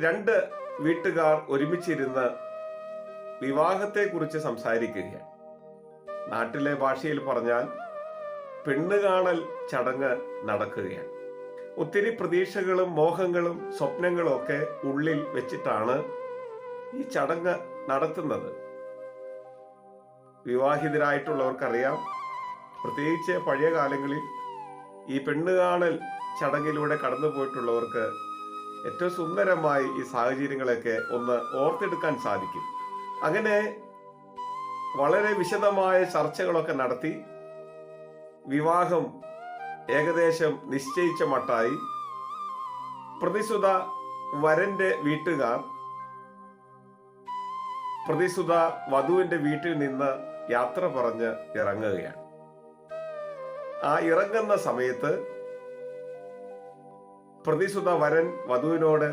രണ്ട് വീട്ടുകാർ ഒരുമിച്ചിരുന്ന് വിവാഹത്തെക്കുറിച്ച് സംസാരിക്കുകയാണ്. നാട്ടിലെ ഭാഷയിൽ പറഞ്ഞാൽ പെണ്ണ് കാണൽ ചടങ്ങ് നടക്കുകയാണ്. ഒത്തിരി പ്രതീക്ഷകളും മോഹങ്ങളും സ്വപ്നങ്ങളും ഒക്കെ ഉള്ളിൽ വെച്ചിട്ടാണ് ഈ ചടങ്ങ് നടത്തുന്നത്. വിവാഹിതരായിട്ടുള്ളവർക്കറിയാം, പ്രത്യേകിച്ച് പഴയ കാലങ്ങളിൽ ഈ പെണ്ണ് കാണൽ ചടങ്ങിലൂടെ കടന്നു പോയിട്ടുള്ളവർക്ക് ഏറ്റവും സുന്ദരമായി ഈ സാഹചര്യങ്ങളൊക്കെ ഒന്ന് ഓർത്തെടുക്കാൻ സാധിക്കും. അങ്ങനെ വളരെ വിശദമായ ചർച്ചകളൊക്കെ നടത്തി വിവാഹം ഏകദേശം നിശ്ചയിച്ച മട്ടായി പ്രതിസുത വരന്റെ വീട്ടുകാർ പ്രതിസുത വധുവിന്റെ വീട്ടിൽ നിന്ന് യാത്ര പറഞ്ഞ് ഇറങ്ങുകയാണ്. ആ ഇറങ്ങുന്ന സമയത്ത് പ്രതിസുത വരൻ വധുവിനോട്